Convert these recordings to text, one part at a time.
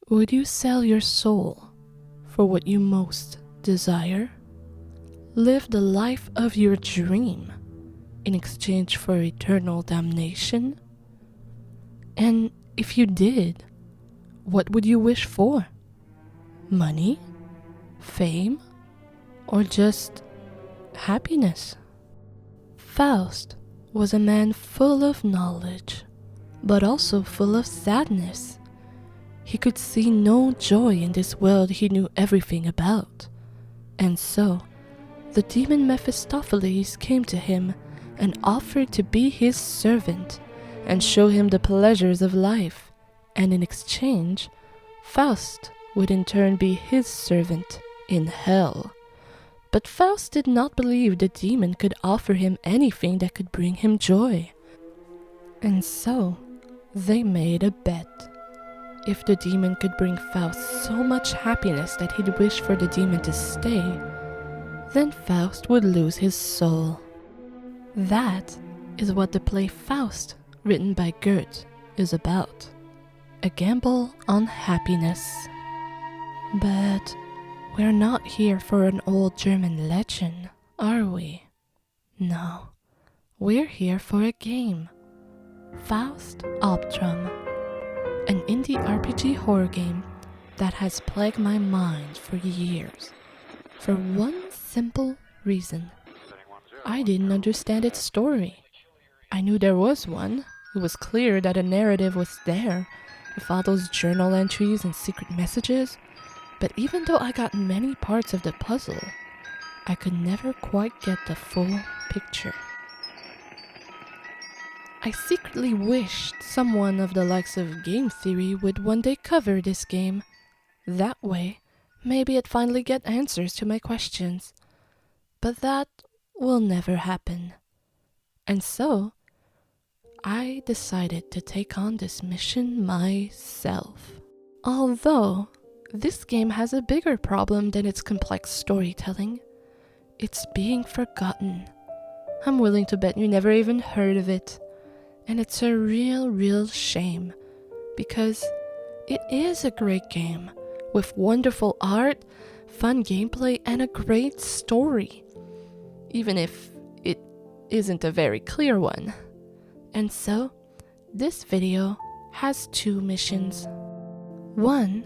Would you sell your soul for what you most desire? Live the life of your dream in exchange for eternal damnation? And if you did, what would you wish for? Money? Fame? Or just happiness? Faust was a man full of knowledge, but also full of sadness. He could see no joy in this world he knew everything about. And so, the demon Mephistopheles came to him and offered to be his servant and show him the pleasures of life, and in exchange, Faust would in turn be his servant in hell. But Faust did not believe the demon could offer him anything that could bring him joy. And so, they made a bet. If the demon could bring Faust so much happiness that he'd wish for the demon to stay, then Faust would lose his soul. That is what the play Faust, written by Goethe, is about. A gamble on happiness. But we're not here for an old German legend, are we? No, we're here for a game. Faust Albtraum, an indie RPG horror game that has plagued my mind for years. For one simple reason. I didn't understand its story. I knew there was one. It was clear that a narrative was there, with all those journal entries and secret messages. But even though I got many parts of the puzzle, I could never quite get the full picture. I secretly wished someone of the likes of Game Theory would one day cover this game. That way, maybe I'd finally get answers to my questions. But that will never happen. And so, I decided to take on this mission myself. Although, this game has a bigger problem than its complex storytelling. It's being forgotten. I'm willing to bet you never even heard of it. And it's a real shame, because it is a great game with wonderful art, fun gameplay, and a great story, even if it isn't a very clear one. And so, this video has two missions. One,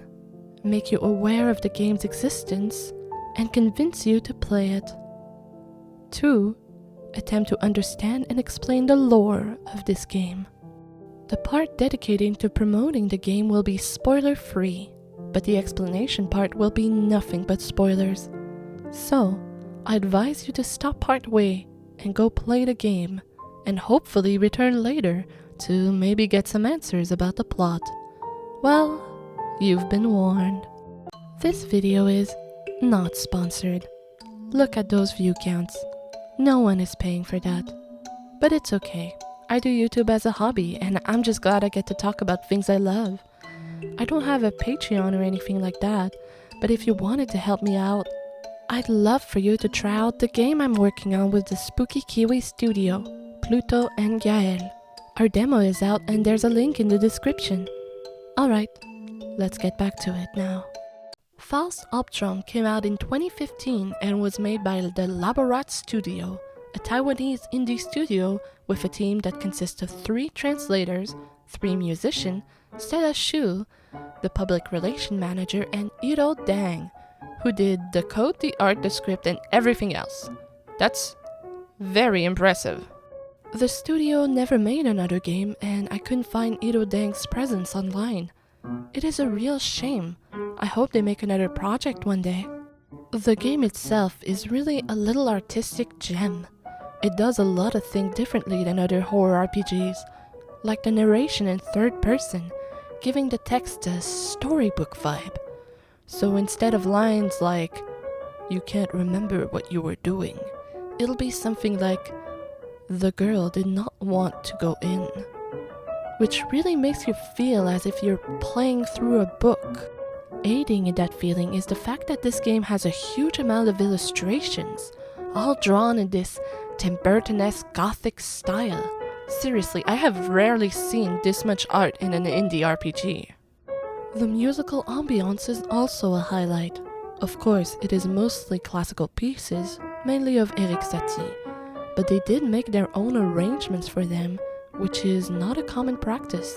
make you aware of the game's existence and convince you to play it. Two, attempt to understand and explain the lore of this game. The part dedicating to promoting the game will be spoiler-free, but the explanation part will be nothing but spoilers. So, I advise you to stop partway and go play the game, and hopefully return later to maybe get some answers about the plot. Well, you've been warned. This video is not sponsored. Look at those view counts. No one is paying for that. But it's okay. I do YouTube as a hobby, and I'm just glad I get to talk about things I love. I don't have a Patreon or anything like that, but if you wanted to help me out, I'd love for you to try out the game I'm working on with the Spooky Kiwi Studio, Pluto and Gael. Our demo is out and there's a link in the description. Alright, let's get back to it now. Faust Albtraum came out in 2015 and was made by the Laborat Studio, a Taiwanese indie studio with a team that consists of 3 translators, 3 musicians, Stella Xu, the public relation manager, and Iro Dang, who did the code, the art, the script, and everything else. That's very impressive. The studio never made another game, and I couldn't find Iro Dang's presence online. It is a real shame. I hope they make another project one day. The game itself is really a little artistic gem. It does a lot of things differently than other horror RPGs, like the narration in third person, giving the text a storybook vibe. So instead of lines like, "You can't remember what you were doing," it'll be something like, "The girl did not want to go in," which really makes you feel as if you're playing through a book. Aiding in that feeling is the fact that this game has a huge amount of illustrations, all drawn in this Tim Burton-esque gothic style. Seriously, I have rarely seen this much art in an indie RPG. The musical ambiance is also a highlight. Of course, it is mostly classical pieces, mainly of Erik Satie, but they did make their own arrangements for them, which is not a common practice.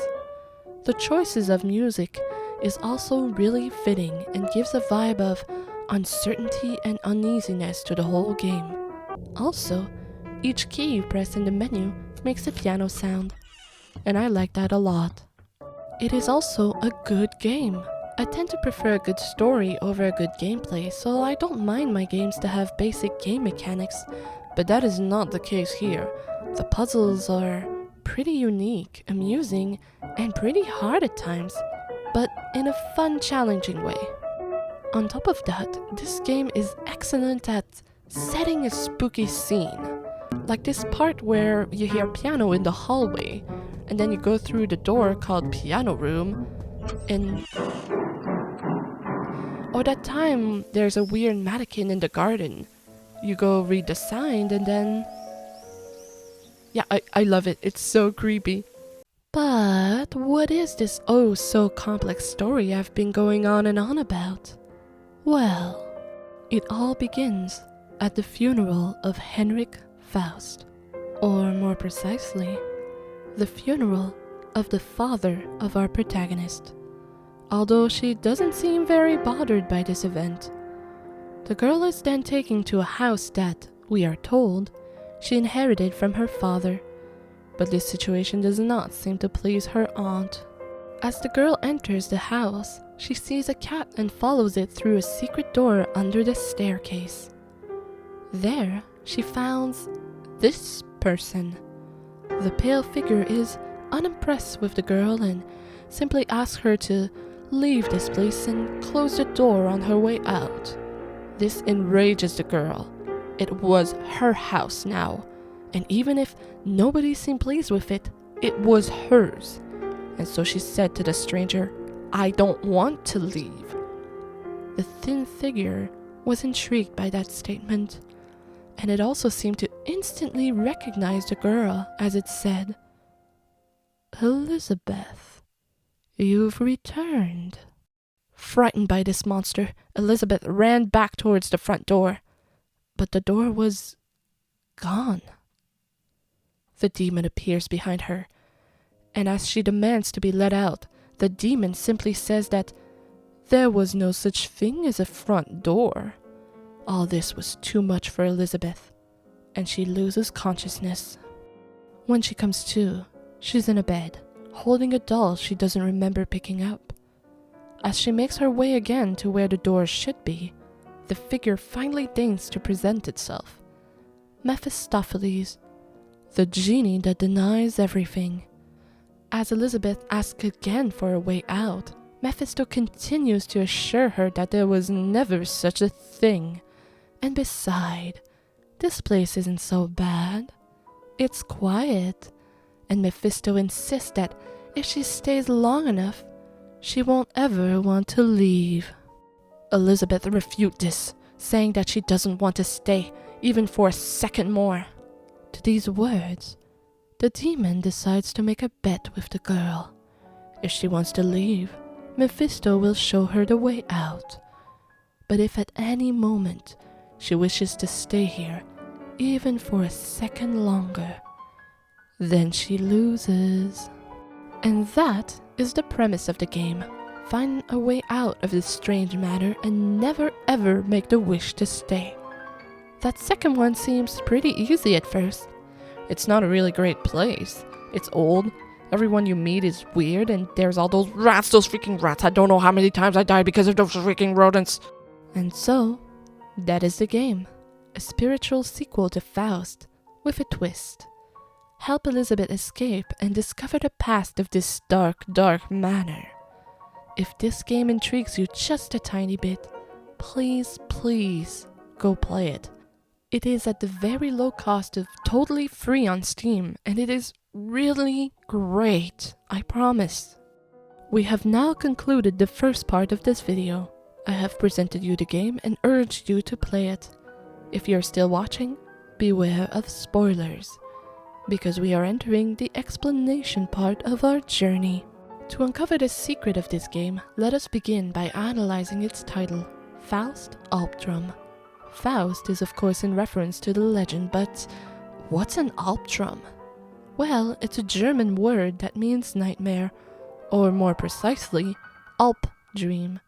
The choices of music is also really fitting and gives a vibe of uncertainty and uneasiness to the whole game. Also, each key you press in the menu makes a piano sound, and I like that a lot. It is also a good game. I tend to prefer a good story over a good gameplay, so I don't mind my games to have basic game mechanics, but that is not the case here. The puzzles are pretty unique, amusing, and pretty hard at times, but in a fun, challenging way. On top of that, this game is excellent at setting a spooky scene. Like this part where you hear piano in the hallway, and then you go through the door called Piano Room, and or that time there's a weird mannequin in the garden. You go read the sign and then... Yeah, I love it. It's so creepy. But what is this oh so complex story I've been going on and on about? Well, it all begins at the funeral of Henrik Faust. Or more precisely, the funeral of the father of our protagonist. Although she doesn't seem very bothered by this event. The girl is then taken to a house that, we are told, she inherited from her father, but this situation does not seem to please her aunt. As the girl enters the house, she sees a cat and follows it through a secret door under the staircase. There, she finds this person. The pale figure is unimpressed with the girl and simply asks her to leave this place and close the door on her way out. This enrages the girl. It was her house now, and even if nobody seemed pleased with it, it was hers. And so she said to the stranger, "I don't want to leave." The thin figure was intrigued by that statement, and it also seemed to instantly recognize the girl as it said, "Elizabeth, you've returned." Frightened by this monster, Elizabeth ran back towards the front door, but the door was gone. The demon appears behind her, and as she demands to be let out, the demon simply says that there was no such thing as a front door. All this was too much for Elizabeth, and she loses consciousness. When she comes to, she's in a bed, holding a doll she doesn't remember picking up. As she makes her way again to where the door should be, the figure finally deigns to present itself. Mephistopheles, the genie that denies everything. As Elizabeth asks again for a way out, Mephisto continues to assure her that there was never such a thing. And beside, this place isn't so bad. It's quiet, and Mephisto insists that if she stays long enough, she won't ever want to leave. Elizabeth refutes this, saying that she doesn't want to stay, even for a second more. To these words, the demon decides to make a bet with the girl. If she wants to leave, Mephisto will show her the way out. But if at any moment she wishes to stay here, even for a second longer, then she loses. And that is the premise of the game. Find a way out of this strange matter and never ever make the wish to stay. That second one seems pretty easy at first. It's not a really great place. It's old, everyone you meet is weird, and there's all those freaking rats. I don't know how many times I died because of those freaking rodents. And so, that is the game. A spiritual sequel to Faust, with a twist. Help Elizabeth escape and discover the past of this dark, dark manor. If this game intrigues you just a tiny bit, please, please go play it. It is at the very low cost of totally free on Steam, and it is really great, I promise. We have now concluded the first part of this video. I have presented you the game and urged you to play it. If you're still watching, beware of spoilers, because we are entering the explanation part of our journey. To uncover the secret of this game, let us begin by analyzing its title, Faust Albtraum. Faust is of course in reference to the legend, but what's an Albtraum? Well, it's a German word that means nightmare, or more precisely, Alp dream.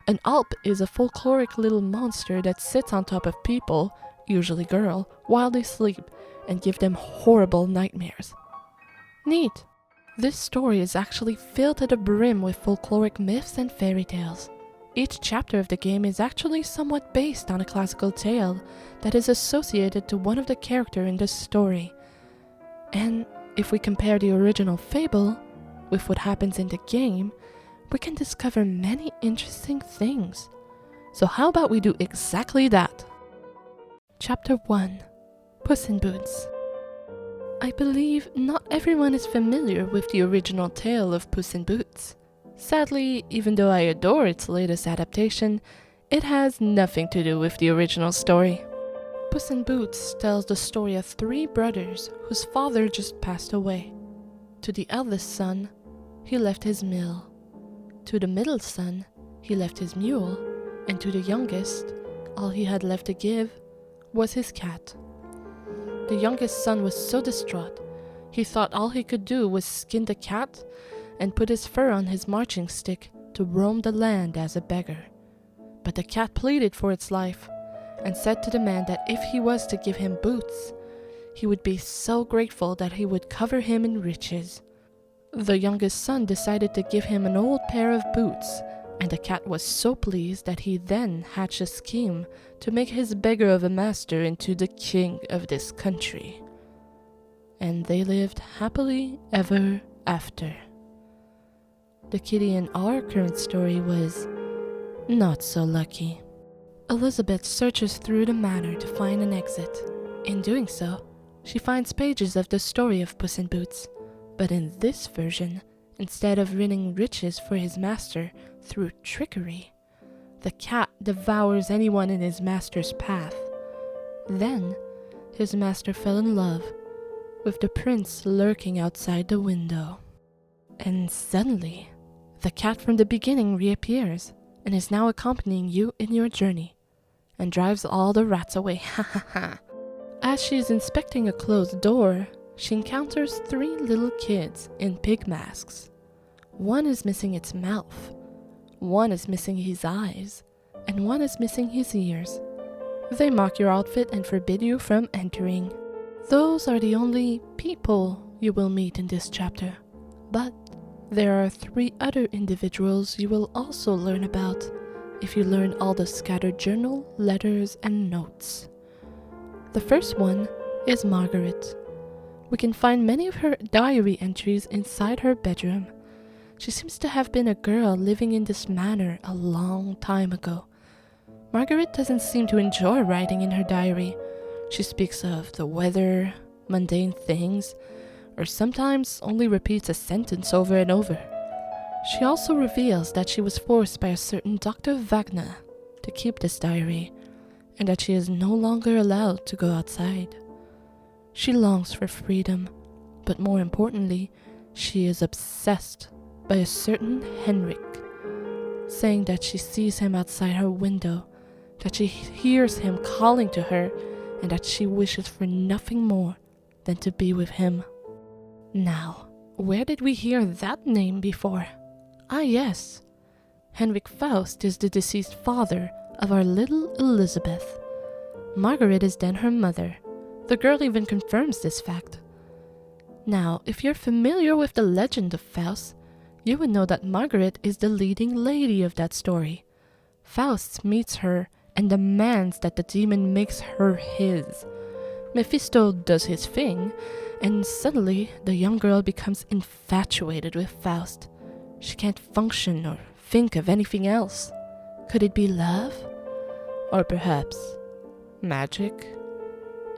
An Alp is a folkloric little monster that sits on top of people, usually girl, while they sleep and give them horrible nightmares. Neat! This story is actually filled to the brim with folkloric myths and fairy tales. Each chapter of the game is actually somewhat based on a classical tale that is associated to one of the characters in the story. And if we compare the original fable with what happens in the game, we can discover many interesting things. So how about we do exactly that? Chapter 1. Puss in Boots. I believe not everyone is familiar with the original tale of Puss in Boots. Sadly, even though I adore its latest adaptation, it has nothing to do with the original story. Puss in Boots tells the story of 3 brothers whose father just passed away. To the eldest son, he left his mill. To the middle son, he left his mule. And to the youngest, all he had left to give was his cat. The youngest son was so distraught, he thought all he could do was skin the cat and put his fur on his marching stick to roam the land as a beggar. But the cat pleaded for its life and said to the man that if he was to give him boots, he would be so grateful that he would cover him in riches. The youngest son decided to give him an old pair of boots, and the cat was so pleased that he then hatched a scheme to make his beggar of a master into the king of this country. And they lived happily ever after. The kitty in our current story was not so lucky. Elizabeth searches through the manor to find an exit. In doing so, she finds pages of the story of Puss in Boots, but in this version, instead of winning riches for his master through trickery, the cat devours anyone in his master's path. Then, his master fell in love with the prince lurking outside the window. And suddenly, the cat from the beginning reappears and is now accompanying you in your journey and drives all the rats away. Ha ha ha. As she is inspecting a closed door, she encounters 3 little kids in pig masks. One is missing its mouth, one is missing his eyes, and one is missing his ears. They mock your outfit and forbid you from entering. Those are the only people you will meet in this chapter, but there are 3 other individuals you will also learn about if you learn all the scattered journal, letters, and notes. The first one is Margaret. We can find many of her diary entries inside her bedroom. She seems to have been a girl living in this manor a long time ago. Margaret doesn't seem to enjoy writing in her diary. She speaks of the weather, mundane things, or sometimes only repeats a sentence over and over. She also reveals that she was forced by a certain Dr. Wagner to keep this diary, and that she is no longer allowed to go outside. She longs for freedom, but more importantly, she is obsessed by a certain Henrik, saying that she sees him outside her window, that she hears him calling to her, and that she wishes for nothing more than to be with him. Now, where did we hear that name before? Ah yes, Henrik Faust is the deceased father of our little Elizabeth. Margaret is then her mother. The girl even confirms this fact. Now, if you're familiar with the legend of Faust, you would know that Margaret is the leading lady of that story. Faust meets her and demands that the demon makes her his. Mephisto does his thing, and suddenly the young girl becomes infatuated with Faust. She can't function or think of anything else. Could it be love? Or perhaps magic?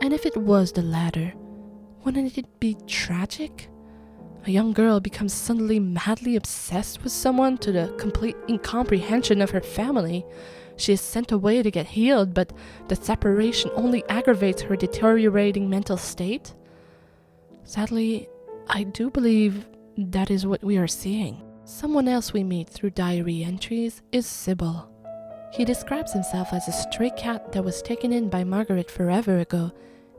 And if it was the latter, wouldn't it be tragic? A young girl becomes suddenly madly obsessed with someone to the complete incomprehension of her family. She is sent away to get healed, but the separation only aggravates her deteriorating mental state. Sadly, I do believe that is what we are seeing. Someone else we meet through diary entries is Sybil. He describes himself as a stray cat that was taken in by Margaret forever ago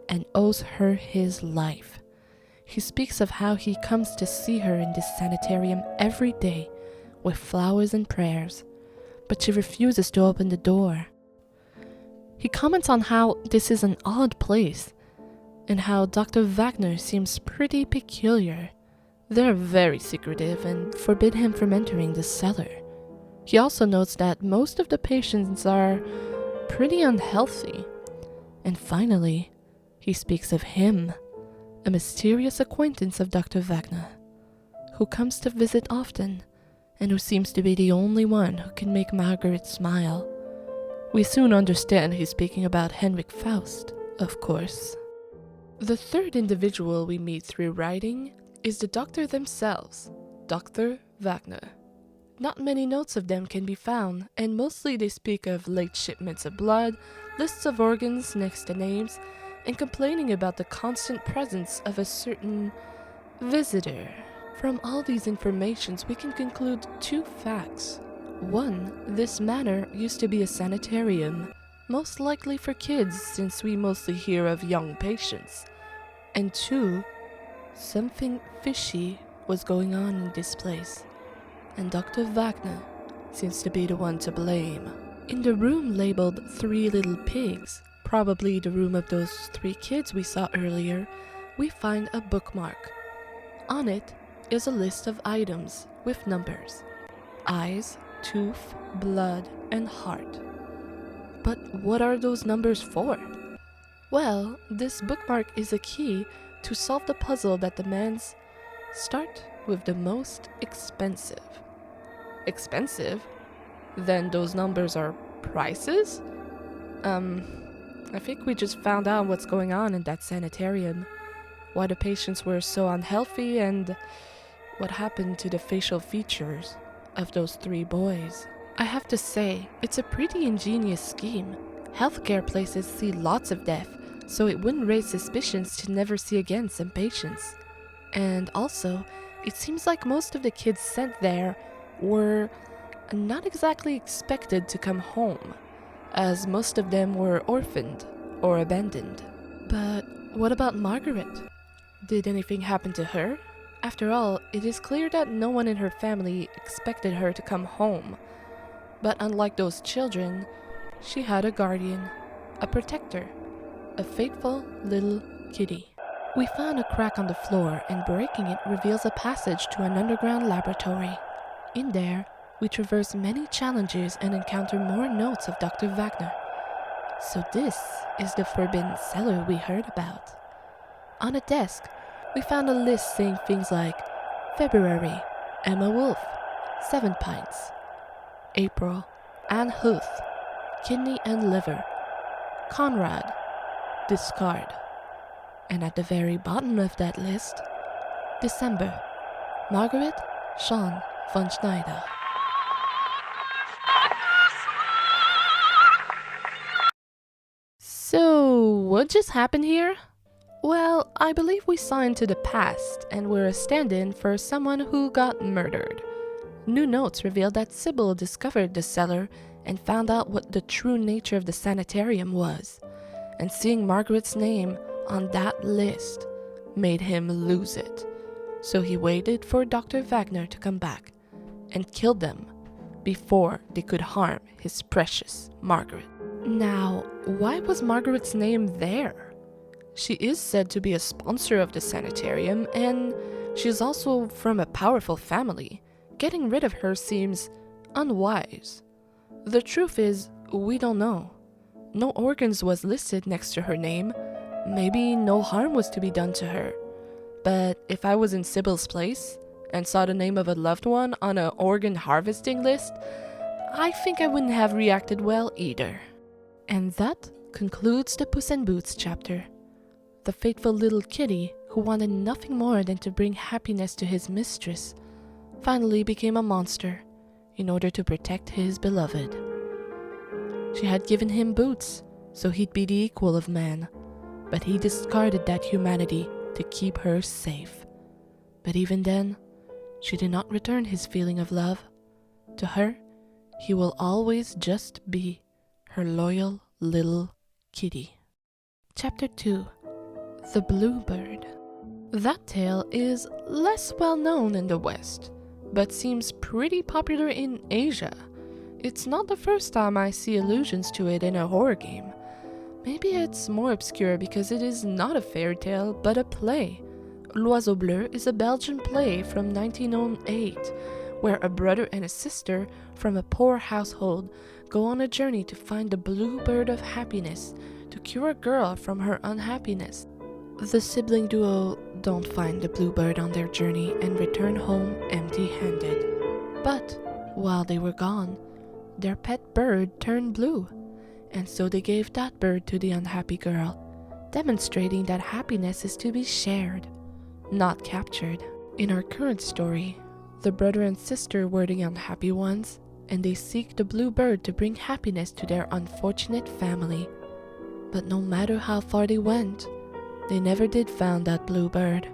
and owes her his life. He speaks of how he comes to see her in this sanitarium every day with flowers and prayers, but she refuses to open the door. He comments on how this is an odd place and how Dr. Wagner seems pretty peculiar. They're very secretive and forbid him from entering the cellar. He also notes that most of the patients are pretty unhealthy. And finally, he speaks of him, a mysterious acquaintance of Dr. Wagner, who comes to visit often and who seems to be the only one who can make Margaret smile. We soon understand he's speaking about Henrik Faust, of course. The third individual we meet through writing is the doctor themselves, Dr. Wagner. Not many notes of them can be found, and mostly they speak of late shipments of blood, lists of organs next to names, and complaining about the constant presence of a certain visitor. From all these informations, we can conclude two facts. One, this manor used to be a sanitarium, most likely for kids since we mostly hear of young patients. And two, something fishy was going on in this place, and Dr. Wagner seems to be the one to blame. In the room labeled 3 Little Pigs, probably the room of those 3 kids we saw earlier, we find a bookmark. On it is a list of items with numbers: eyes, tooth, blood, and heart. But what are those numbers for? Well, this bookmark is a key to solve the puzzle that demands start with the most expensive. Expensive? Then those numbers are prices? I think we just found out what's going on in that sanitarium. Why the patients were so unhealthy and what happened to the facial features of those 3 boys. I have to say, it's a pretty ingenious scheme. Healthcare places see lots of death, so it wouldn't raise suspicions to never see again some patients. And also, it seems like most of the kids sent there were not exactly expected to come home, as most of them were orphaned or abandoned. But what about Margaret? Did anything happen to her? After all, it is clear that no one in her family expected her to come home. But unlike those children, she had a guardian, a protector, a faithful little kitty. We found a crack on the floor, and breaking it reveals a passage to an underground laboratory. In there, we traverse many challenges and encounter more notes of Dr. Wagner. So this is the forbidden cellar we heard about. On a desk, we found a list saying things like February, Emma Wolf, 7 pints. April, Anne Huth, kidney and liver. Conrad, discard. And at the very bottom of that list, December, Margaret Sean von Schneider. So, what just happened here? Well, I believe we saw into the past and were a stand-in for someone who got murdered. New notes revealed that Sybil discovered the cellar and found out what the true nature of the sanitarium was. And seeing Margaret's name on that list made him lose it. So he waited for Dr. Wagner to come back and killed them before they could harm his precious Margaret. Now, why was Margaret's name there? She is said to be a sponsor of the sanitarium, and she is also from a powerful family. Getting rid of her seems unwise. The truth is, we don't know. No organs was listed next to her name. Maybe no harm was to be done to her. But if I was in Sybil's place and saw the name of a loved one on an organ harvesting list, I think I wouldn't have reacted well either. And that concludes the Puss in Boots chapter. The faithful little kitty, who wanted nothing more than to bring happiness to his mistress, finally became a monster in order to protect his beloved. She had given him boots, so he'd be the equal of man, but he discarded that humanity to keep her safe. But even then, She did not return his feeling of love. To her, he will always just be her loyal little kitty. Chapter 2. The Bluebird. That tale is less well known in the West, but seems pretty popular in Asia. It's not the first time I see allusions to it in a horror game. Maybe it's more obscure because it is not a fairy tale, but a play. L'Oiseau Bleu is a Belgian play from 1908, where a brother and a sister from a poor household go on a journey to find the blue bird of happiness to cure a girl from her unhappiness. The sibling duo don't find the bluebird on their journey and return home empty-handed. But while they were gone, their pet bird turned blue, and so they gave that bird to the unhappy girl, demonstrating that happiness is to be shared, not captured. In our current story, the brother and sister were the unhappy ones, and they seek the blue bird to bring happiness to their unfortunate family. But no matter how far they went, they never did found that blue bird.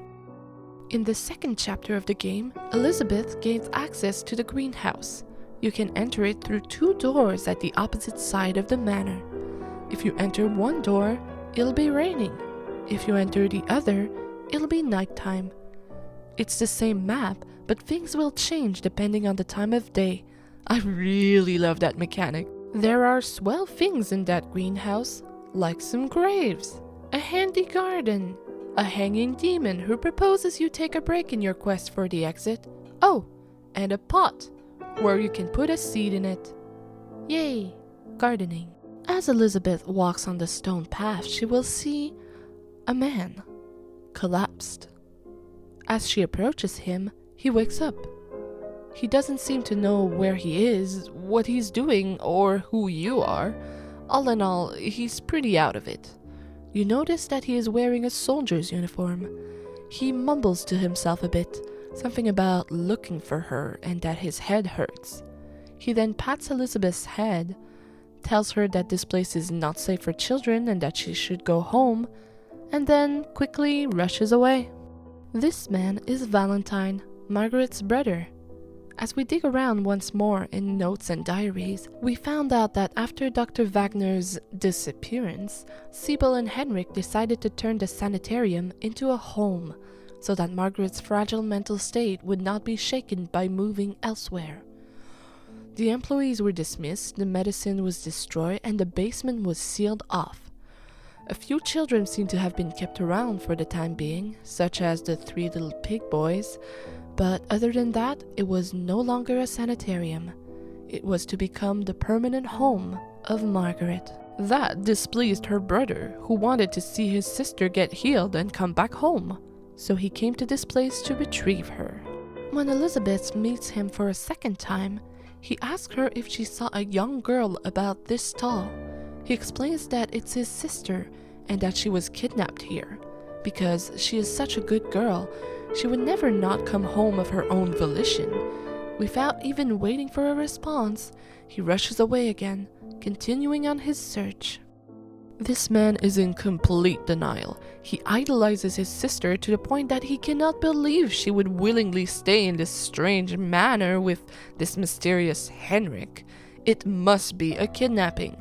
In the second chapter of the game, Elizabeth gains access to the greenhouse. You can enter it through 2 doors at the opposite side of the manor. If you enter one door, it'll be raining. If you enter the other, it'll be nighttime. It's the same map, but things will change depending on the time of day. I really love that mechanic. There are swell things in that greenhouse, like some graves, a handy garden, a hanging demon who proposes you take a break in your quest for the exit. Oh, and a pot, where you can put a seed in it. Yay, gardening. As Elizabeth walks on the stone path, she will see a man, collapsed. As she approaches him, he wakes up. He doesn't seem to know where he is, what he's doing, or who you are. All in all, he's pretty out of it. You notice that he is wearing a soldier's uniform. He mumbles to himself a bit, something about looking for her and that his head hurts. He then pats Elizabeth's head, tells her that this place is not safe for children and that she should go home, and then quickly rushes away. This man is Valentine, Margaret's brother. As we dig around once more in notes and diaries, we found out that after Dr. Wagner's disappearance, Sibyl and Henrik decided to turn the sanitarium into a home, so that Margaret's fragile mental state would not be shaken by moving elsewhere. The employees were dismissed, the medicine was destroyed, and the basement was sealed off. A few children seem to have been kept around for the time being, such as the 3 little pig boys, but other than that, it was no longer a sanitarium. It was to become the permanent home of Margaret. That displeased her brother, who wanted to see his sister get healed and come back home, so he came to this place to retrieve her. When Elizabeth meets him for a second time, he asks her if she saw a young girl about this tall. He explains that it's his sister and that she was kidnapped here. Because she is such a good girl, she would never not come home of her own volition. Without even waiting for a response, he rushes away again, continuing on his search. This man is in complete denial. He idolizes his sister to the point that he cannot believe she would willingly stay in this strange manor with this mysterious Henrik. It must be a kidnapping.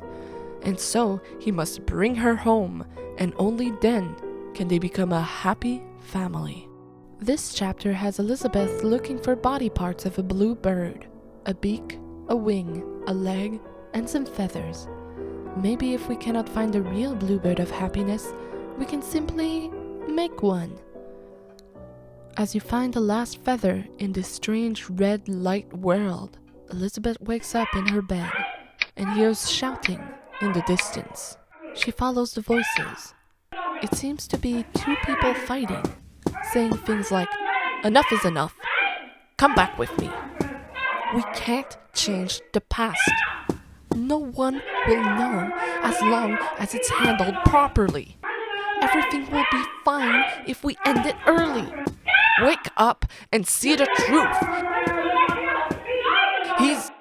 And so he must bring her home, and only then can they become a happy family. This chapter has Elizabeth looking for body parts of a blue bird, a beak, a wing, a leg, and some feathers. Maybe if we cannot find the real bluebird of happiness, we can simply make one. As you find the last feather in this strange red light world, Elizabeth wakes up in her bed and hears shouting in the distance. She follows the voices. It seems to be 2 people fighting, saying things like, "Enough is enough. Come back with me. We can't change the past. No one will know as long as it's handled properly. Everything will be fine if we end it early. Wake up and see the truth. He's..."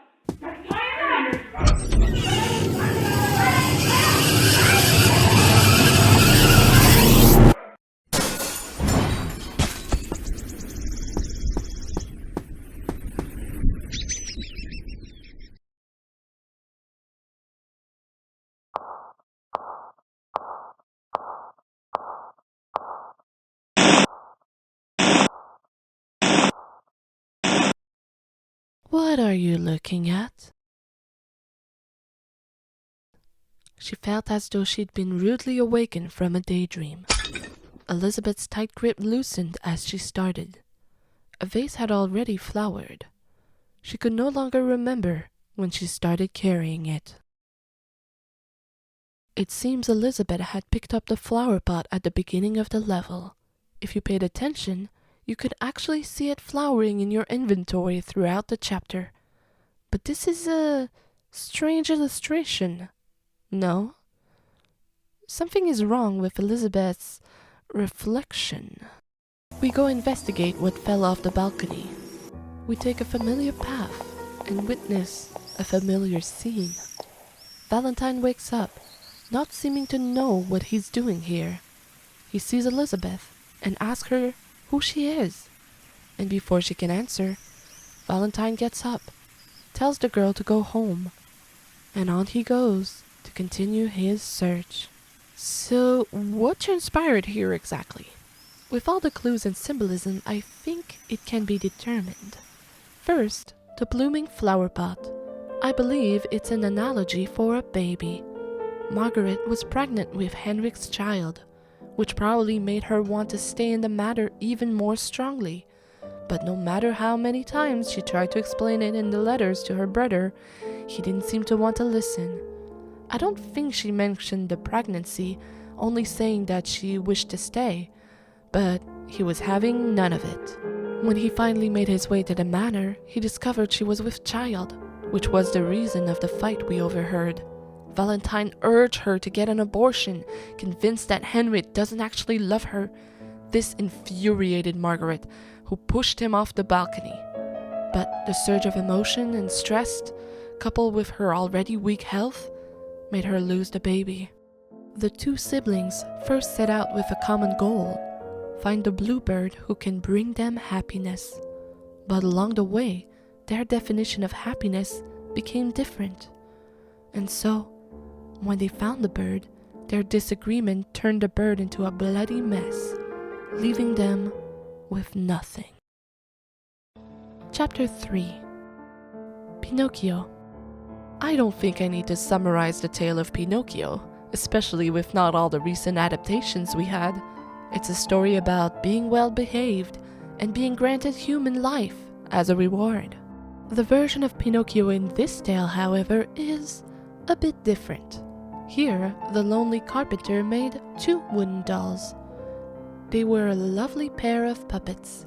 What are you looking at? She felt as though she'd been rudely awakened from a daydream. Elizabeth's tight grip loosened as she started. A vase had already flowered. She could no longer remember when she started carrying it. It seems Elizabeth had picked up the flower pot at the beginning of the level. If you paid attention, you could actually see it flowering in your inventory throughout the chapter. But this is a strange illustration. No? Something is wrong with Elizabeth's reflection. We go investigate what fell off the balcony. We take a familiar path and witness a familiar scene. Valentine wakes up, not seeming to know what he's doing here. He sees Elizabeth and asks her who she is. And before she can answer, Valentine gets up, tells the girl to go home, and on he goes to continue his search. So, what transpired here exactly? With all the clues and symbolism, I think it can be determined. First, the blooming flower pot. I believe it's an analogy for a baby. Margaret was pregnant with Henrik's child, which probably made her want to stay in the matter even more strongly. But no matter how many times she tried to explain it in the letters to her brother, he didn't seem to want to listen. I don't think she mentioned the pregnancy, only saying that she wished to stay, but he was having none of it. When he finally made his way to the manor, he discovered she was with child, which was the reason of the fight we overheard. Valentine urged her to get an abortion, convinced that Henrik doesn't actually love her. This infuriated Margaret, who pushed him off the balcony. But the surge of emotion and stress, coupled with her already weak health, made her lose the baby. The two siblings first set out with a common goal: find the bluebird who can bring them happiness. But along the way, their definition of happiness became different. And so, when they found the bird, their disagreement turned the bird into a bloody mess, leaving them with nothing. Chapter 3. Pinocchio. I don't think I need to summarize the tale of Pinocchio, especially with not all the recent adaptations we had. It's a story about being well behaved and being granted human life as a reward. The version of Pinocchio in this tale, however, is a bit different. Here, the lonely carpenter made 2 wooden dolls. They were a lovely pair of puppets.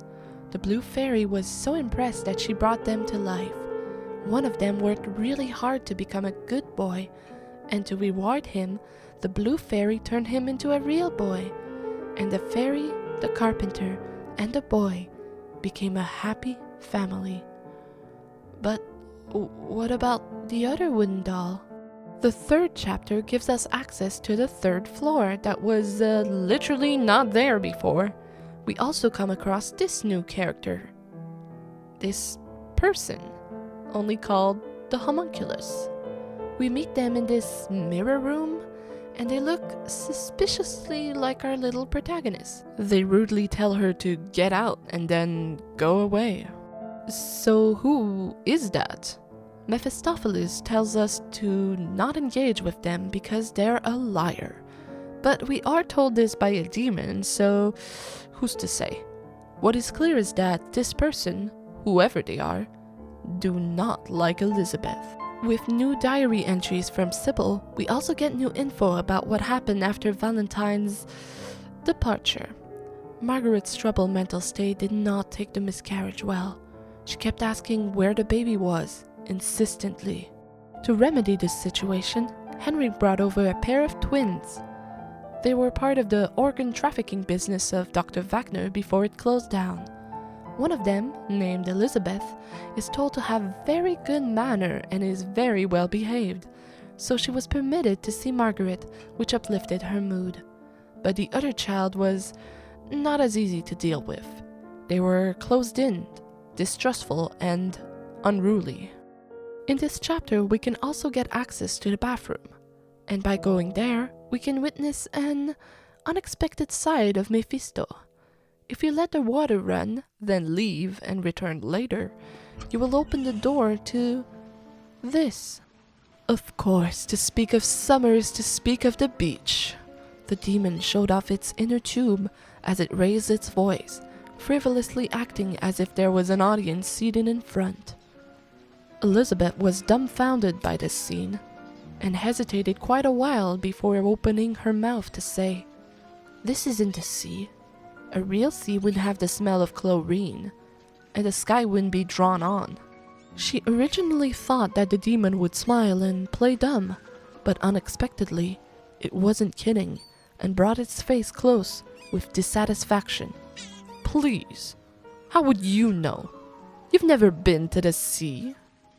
The blue fairy was so impressed that she brought them to life. One of them worked really hard to become a good boy, and to reward him, the blue fairy turned him into a real boy. And the fairy, the carpenter, and the boy became a happy family. But what about the other wooden doll? The 3rd chapter gives us access to the 3rd floor that was literally not there before. We also come across this new character. This person, only called the homunculus. We meet them in this mirror room, and they look suspiciously like our little protagonist. They rudely tell her to get out and then go away. So who is that? Mephistopheles tells us to not engage with them because they're a liar. But we are told this by a demon, so who's to say? What is clear is that this person, whoever they are, do not like Elizabeth. With new diary entries from Sybil, we also get new info about what happened after Valentine's departure. Margaret's troubled mental state did not take the miscarriage well. She kept asking where the baby was, insistently. To remedy this situation, Henrik brought over a pair of twins. They were part of the organ trafficking business of Dr. Wagner before it closed down. One of them, named Elizabeth, is told to have very good manner and is very well behaved, so she was permitted to see Margaret, which uplifted her mood. But the other child was not as easy to deal with. They were closed in, distrustful, and unruly. In this chapter, we can also get access to the bathroom, and by going there, we can witness an unexpected side of Mephisto. If you let the water run, then leave and return later, you will open the door to this. Of course, to speak of summer is to speak of the beach. The demon showed off its inner tube as it raised its voice, frivolously acting as if there was an audience seated in front. Elizabeth was dumbfounded by this scene, and hesitated quite a while before opening her mouth to say, "This isn't a sea. A real sea would have the smell of chlorine, and the sky wouldn't be drawn on." She originally thought that the demon would smile and play dumb, but unexpectedly, it wasn't kidding, and brought its face close with dissatisfaction. "Please, how would you know? You've never been to the sea."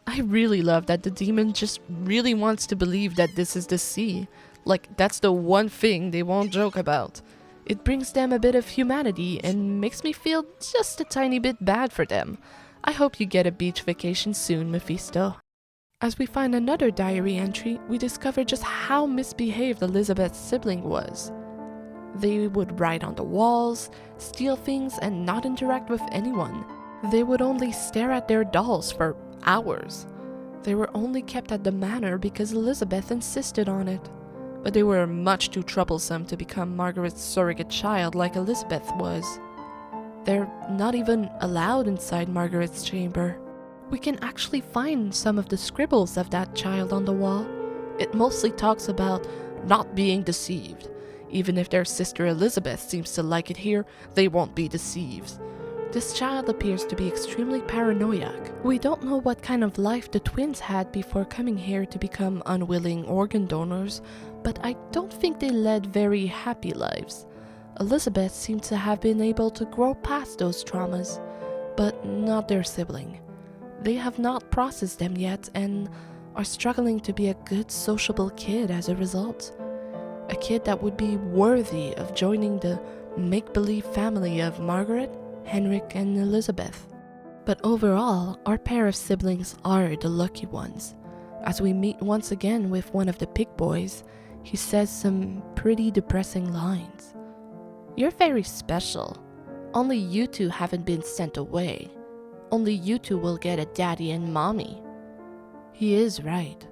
I really love that the demon just really wants to believe that this is the sea. Like, that's the one thing they won't joke about. It brings them a bit of humanity and makes me feel just a tiny bit bad for them. I hope you get a beach vacation soon, Mephisto. As we find another diary entry, we discover just how misbehaved Elizabeth's sibling was. They would write on the walls, steal things, and not interact with anyone. They would only stare at their dolls for hours. They were only kept at the manor because Elizabeth insisted on it. But they were much too troublesome to become Margaret's surrogate child like Elizabeth was. They're not even allowed inside Margaret's chamber. We can actually find some of the scribbles of that child on the wall. It mostly talks about not being deceived. Even if their sister Elizabeth seems to like it here, they won't be deceived. This child appears to be extremely paranoiac. We don't know what kind of life the twins had before coming here to become unwilling organ donors, but I don't think they led very happy lives. Elizabeth seems to have been able to grow past those traumas, but not their sibling. They have not processed them yet and are struggling to be a good sociable kid as a result. A kid that would be worthy of joining the make-believe family of Margaret, Henrik, and Elizabeth. But overall, our pair of siblings are the lucky ones. As we meet once again with one of the pig boys, he says some pretty depressing lines. "You're very special. Only you two haven't been sent away. Only you two will get a daddy and mommy." He is right,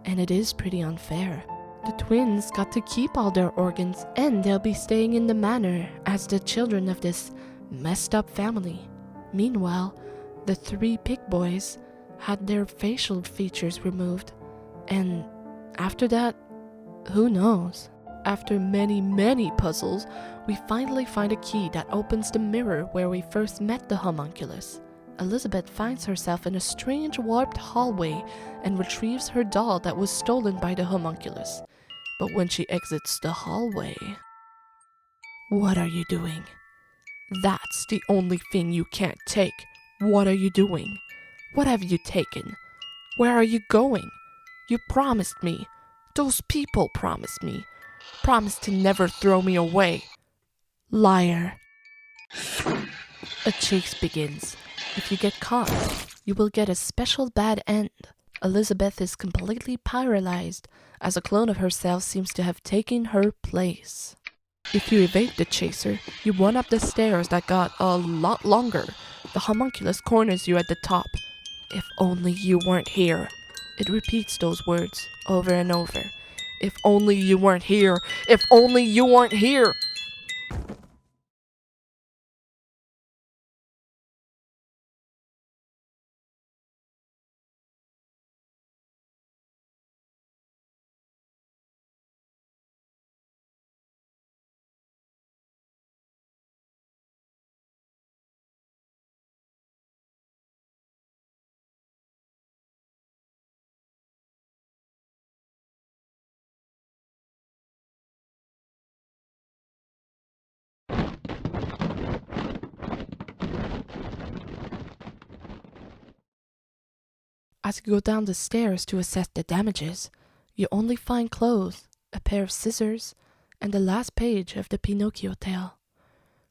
and it is pretty unfair. The twins got to keep all their organs, and they'll be staying in the manor as the children of this messed up family. Meanwhile, the three pig boys had their facial features removed, and after that, who knows? After many puzzles, we finally find a key that opens the mirror where we first met the homunculus. Elizabeth finds herself in a strange warped hallway and retrieves her doll that was stolen by the homunculus. But when she exits the hallway... What are you doing? That's the only thing you can't take. What are you doing? What have you taken? Where are you going? You promised me. Those people promised me. Promised to never throw me away. Liar. A chase begins. If you get caught, you will get a special bad end. Elizabeth is completely paralyzed, as a clone of herself seems to have taken her place. If you evade the chaser, you run up the stairs that got a lot longer. The homunculus corners you at the top. If only you weren't here. It repeats those words over and over. If only you weren't here. If only you weren't here. As you go down the stairs to assess the damages, you only find clothes, a pair of scissors, and the last page of the Pinocchio tale.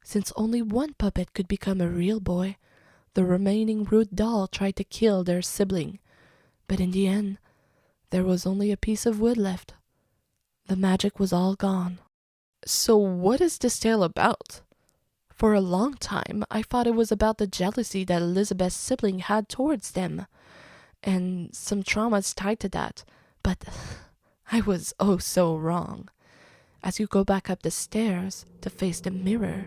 Since only one puppet could become a real boy, the remaining rude doll tried to kill their sibling, but in the end, there was only a piece of wood left. The magic was all gone. So what is this tale about? For a long time, I thought it was about the jealousy that Elizabeth's sibling had towards them, and some traumas tied to that, but I was oh so wrong. As you go back up the stairs to face the mirror,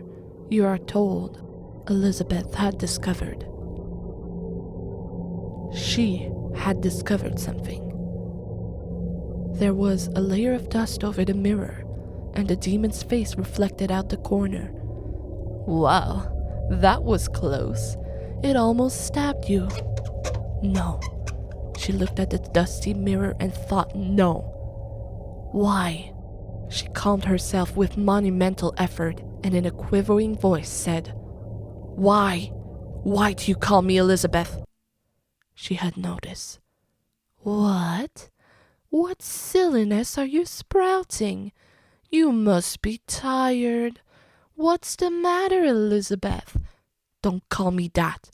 you are told Elizabeth had discovered. She had discovered something. There was a layer of dust over the mirror, and the demon's face reflected out the corner. Wow, that was close. It almost stabbed you. No. She looked at the dusty mirror and thought no. Why? She calmed herself with monumental effort and in a quivering voice said, Why? Why do you call me Elizabeth? She had noticed. What? What silliness are you sprouting? You must be tired. What's the matter, Elizabeth? Don't call me that.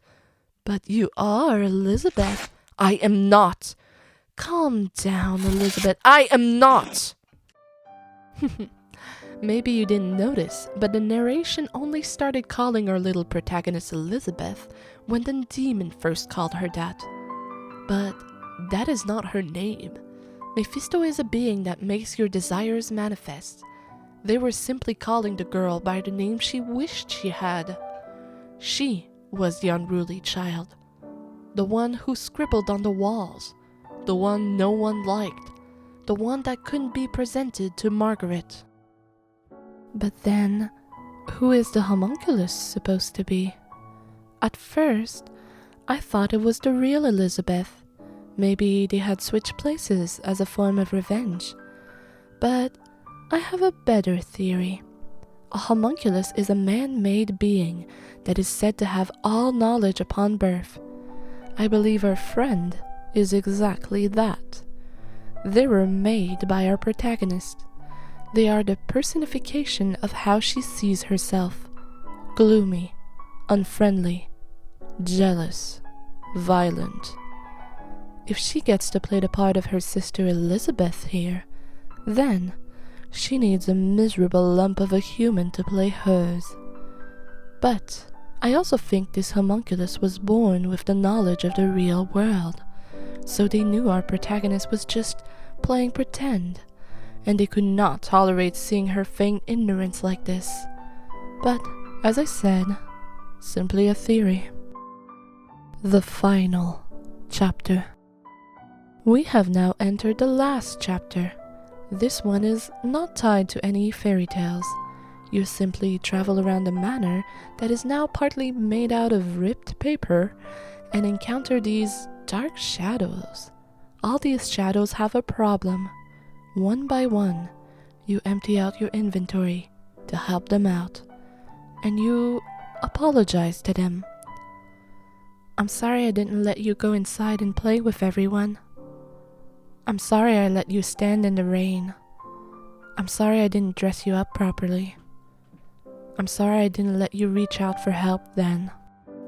But you are Elizabeth. I am not. Calm down, Elizabeth. I am not. Maybe you didn't notice, but the narration only started calling our little protagonist Elizabeth when the demon first called her that. But that is not her name. Mephisto is a being that makes your desires manifest. They were simply calling the girl by the name she wished she had. She was the unruly child, the one who scribbled on the walls, the one no one liked, the one that couldn't be presented to Margaret. But then, who is the homunculus supposed to be? At first, I thought it was the real Elizabeth. Maybe they had switched places as a form of revenge. But I have a better theory. A homunculus is a man-made being that is said to have all knowledge upon birth. I believe our friend is exactly that. They were made by our protagonist. They are the personification of how she sees herself. Gloomy, unfriendly, jealous, violent. If she gets to play the part of her sister Elizabeth here, then she needs a miserable lump of a human to play hers. But I also think this homunculus was born with the knowledge of the real world, so they knew our protagonist was just playing pretend, and they could not tolerate seeing her feign ignorance like this. But, as I said, simply a theory. The final chapter. We have now entered the last chapter. This one is not tied to any fairy tales. You simply travel around a manor that is now partly made out of ripped paper and encounter these dark shadows. All these shadows have a problem. One by one, you empty out your inventory to help them out, and you apologize to them. I'm sorry I didn't let you go inside and play with everyone. I'm sorry I let you stand in the rain. I'm sorry I didn't dress you up properly. I'm sorry I didn't let you reach out for help then.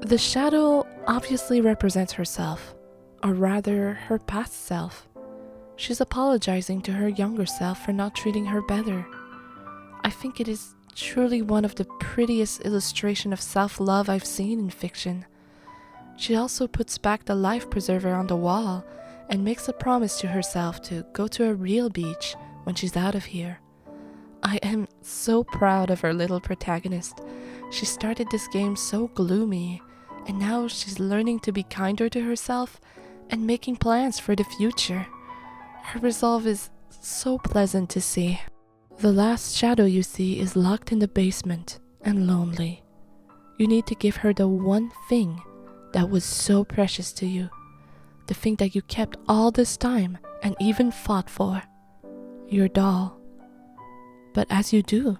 The shadow obviously represents herself, or rather her past self. She's apologizing to her younger self for not treating her better. I think it is truly one of the prettiest illustrations of self-love I've seen in fiction. She also puts back the life preserver on the wall and makes a promise to herself to go to a real beach when she's out of here. I am so proud of our little protagonist. She started this game so gloomy, and now she's learning to be kinder to herself and making plans for the future. Her resolve is so pleasant to see. The last shadow you see is locked in the basement and lonely. You need to give her the one thing that was so precious to you, the thing that you kept all this time and even fought for, your doll. But as you do,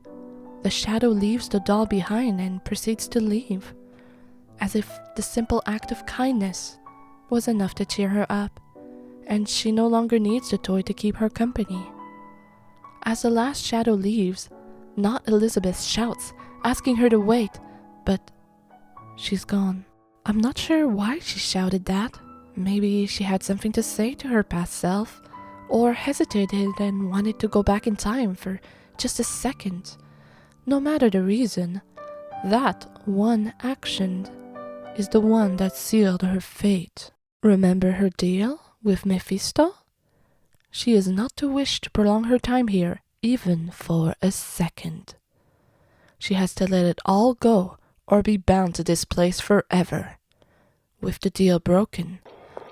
the shadow leaves the doll behind and proceeds to leave, as if the simple act of kindness was enough to cheer her up, and she no longer needs the toy to keep her company. As the last shadow leaves, not Elizabeth shouts, asking her to wait, but she's gone. I'm not sure why she shouted that. Maybe she had something to say to her past self, or hesitated and wanted to go back in time for just a second. No matter the reason, That one action is the one that sealed her fate. Remember her deal with Mephisto? She is not to wish to prolong her time here, even for a second. She has to let it all go or be bound to this place forever. With the deal broken,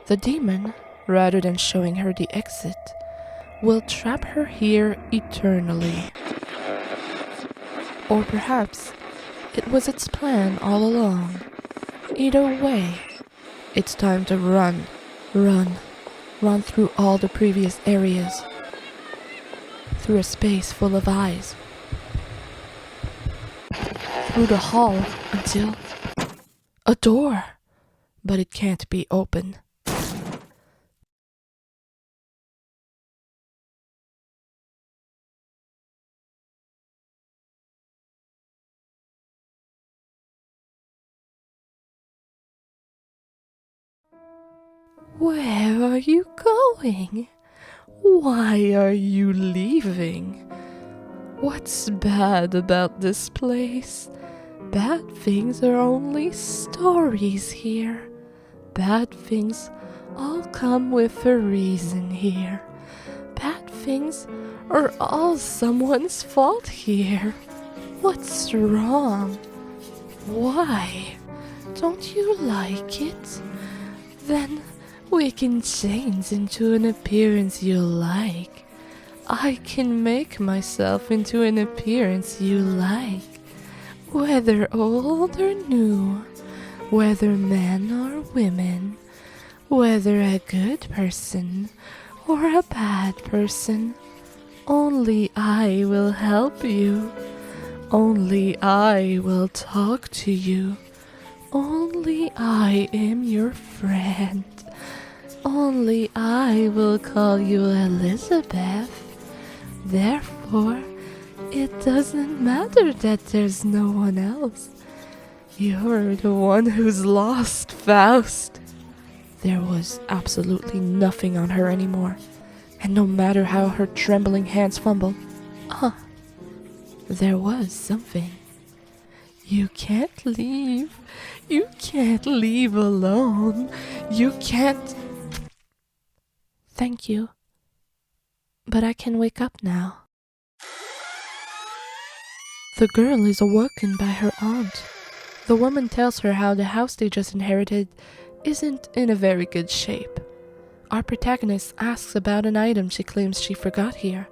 the demon, rather than showing her the exit, will trap her here eternally. Or perhaps it was its plan all along. Either way, it's time to run through all the previous areas, through a space full of eyes, through the hall until a door, but it can't be open. Where are you going? Why are you leaving? What's bad about this place? Bad things are only stories here. Bad things all come with a reason here. Bad things are all someone's fault here. What's wrong? Why? Don't you like it? Then we can change into an appearance you like. I can make myself into an appearance you like. Whether old or new, whether men or women, whether a good person or a bad person, only I will help you. Only I will talk to you. Only I am your friend. Only I will call you Elizabeth. Therefore, it doesn't matter that there's no one else. You're the one who's lost, Faust. There was absolutely nothing on her anymore, and no matter how her trembling hands fumbled, there was something. You can't leave. You can't leave alone. You can't. Thank you. But I can wake up now. The girl is awoken by her aunt. The woman tells her how the house they just inherited isn't in a very good shape. Our protagonist asks about an item she claims she forgot here.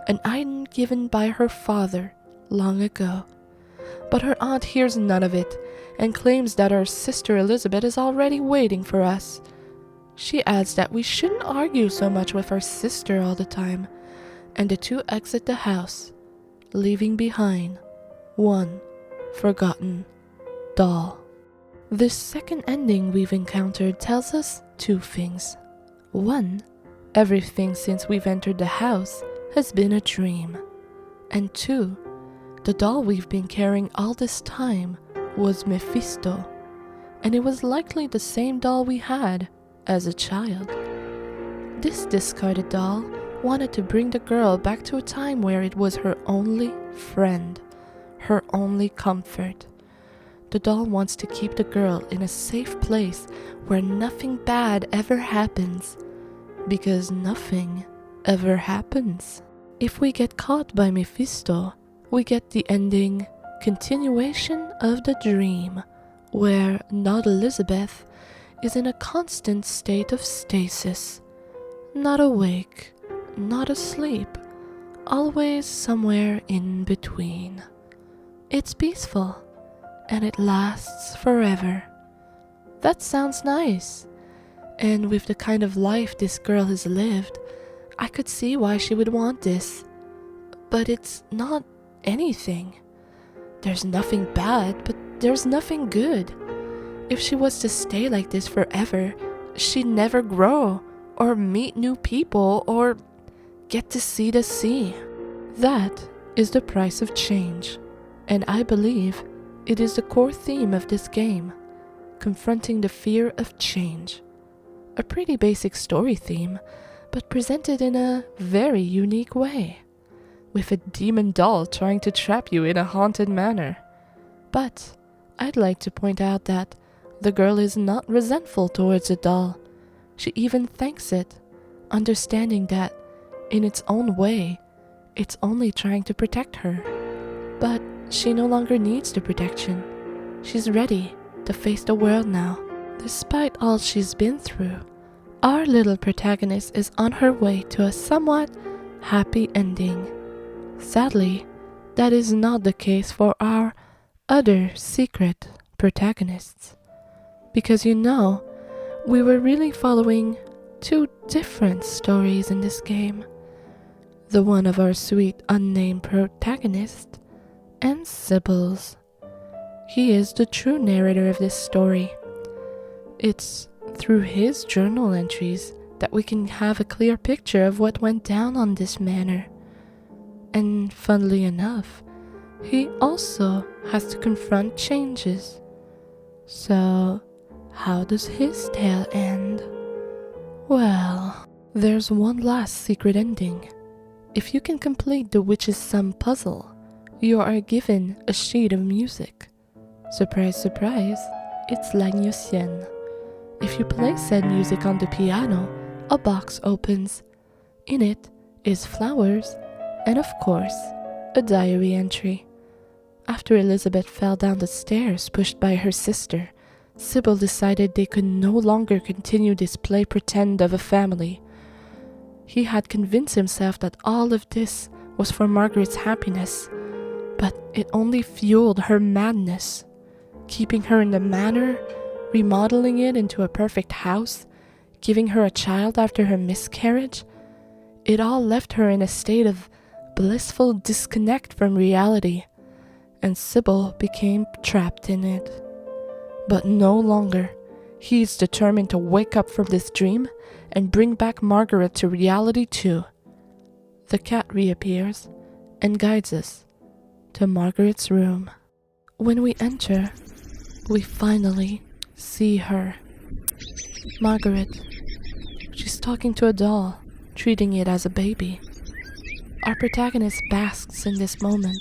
An item given by her father long ago. But her aunt hears none of it and claims that our sister Elizabeth is already waiting for us. She adds that we shouldn't argue so much with our sister all the time, and the two exit the house, leaving behind one forgotten doll. This second ending we've encountered tells us two things. One, everything since we've entered the house has been a dream. And two, the doll we've been carrying all this time was Mephisto, and it was likely the same doll we had as a child. This discarded doll wanted to bring the girl back to a time where it was her only friend, her only comfort. The doll wants to keep the girl in a safe place where nothing bad ever happens, because nothing ever happens. If we get caught by Mephisto, we get the ending continuation of the dream, where not Elizabeth is in a constant state of stasis, not awake, not asleep, always somewhere in between. It's peaceful, and it lasts forever. That sounds nice, and with the kind of life this girl has lived, I could see why she would want this. But it's not anything. There's nothing bad, but there's nothing good. If she was to stay like this forever, she'd never grow, or meet new people, or get to see the sea. That is the price of change, and I believe it is the core theme of this game, confronting the fear of change. A pretty basic story theme, but presented in a very unique way, with a demon doll trying to trap you in a haunted manner. But I'd like to point out that the girl is not resentful towards the doll. She even thanks it, understanding that, in its own way, it's only trying to protect her. But she no longer needs the protection. She's ready to face the world now. Despite all she's been through, our little protagonist is on her way to a somewhat happy ending. Sadly, that is not the case for our other secret protagonists. Because we were really following two different stories in this game. The one of our sweet unnamed protagonist and Sybil's. He is the true narrator of this story. It's through his journal entries that we can have a clear picture of what went down on this manor. And funnily enough, he also has to confront changes. So, how does his tale end? Well, there's one last secret ending. If you can complete the Witch's Sum puzzle, you are given a sheet of music. Surprise, surprise, it's L'Agnosienne. If you play said music on the piano, a box opens. In it is flowers and, of course, a diary entry. After Elizabeth fell down the stairs pushed by her sister, Sybil decided they could no longer continue this play pretend of a family. He had convinced himself that all of this was for Margaret's happiness, but it only fueled her madness. Keeping her in the manor, remodeling it into a perfect house, giving her a child after her miscarriage, it all left her in a state of blissful disconnect from reality, and Sybil became trapped in it. But no longer. He is determined to wake up from this dream and bring back Margaret to reality too. The cat reappears and guides us to Margaret's room. When we enter, we finally see her. Margaret. She's talking to a doll, treating it as a baby. Our protagonist basks in this moment.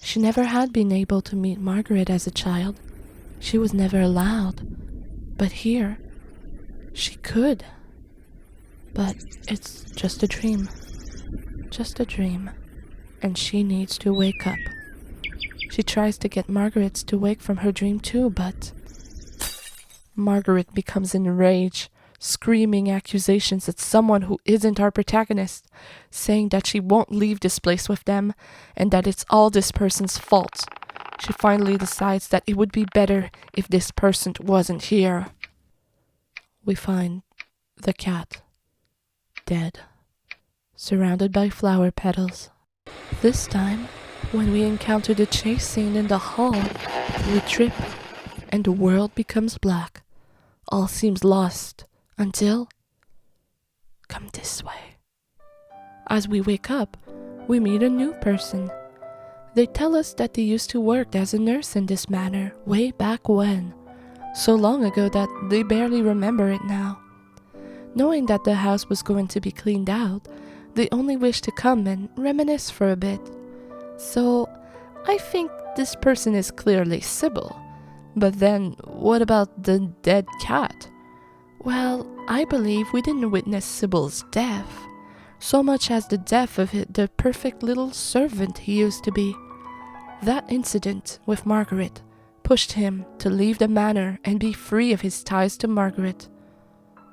She never had been able to meet Margaret as a child. She was never allowed. But here, she could. But it's just a dream. Just a dream. And she needs to wake up. She tries to get Margaret to wake from her dream too, but Margaret becomes enraged, screaming accusations at someone who isn't our protagonist, saying that she won't leave this place with them and that it's all this person's fault. She finally decides that it would be better if this person wasn't here. We find the cat, dead, surrounded by flower petals. This time, when we encounter the chase scene in the hall, we trip, and the world becomes black. All seems lost, until... Come this way. As we wake up, we meet a new person. They tell us that they used to work as a nurse in this manor way back when, so long ago that they barely remember it now. Knowing that the house was going to be cleaned out, they only wish to come and reminisce for a bit. So, I think this person is clearly Sybil. But then, what about the dead cat? Well, I believe we didn't witness Sybil's death, so much as the death of the perfect little servant he used to be. That incident with Margaret pushed him to leave the manor and be free of his ties to Margaret.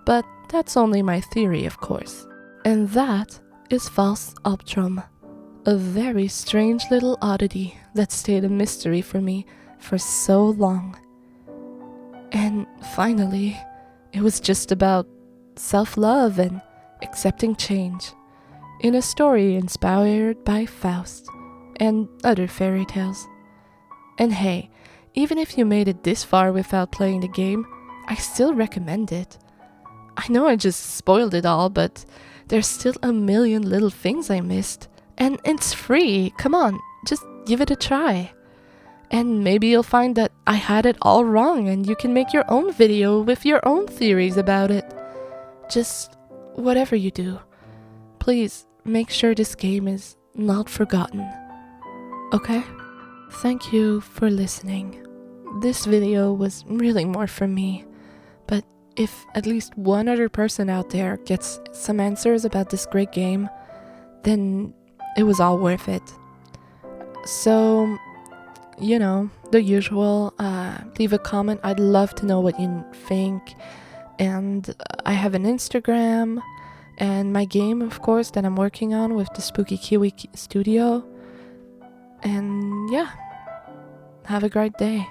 But that's only my theory, of course. And that is False Optrum, a very strange little oddity that stayed a mystery for me for so long. And finally, it was just about self-love and accepting change, in a story inspired by Faust and other fairy tales. And hey, even if you made it this far without playing the game, I still recommend it. I know I just spoiled it all, but there's still a million little things I missed, and it's free. Come on, just give it a try. And maybe you'll find that I had it all wrong and you can make your own video with your own theories about it. Just whatever you do, please make sure this game is not forgotten. Okay? Thank you for listening. This video was really more for me, but if at least one other person out there gets some answers about this great game, then it was all worth it. So, the usual, leave a comment. I'd love to know what you think. And I have an Instagram and my game, of course, that I'm working on with the Spooky Kiwi Studio. And yeah, have a great day.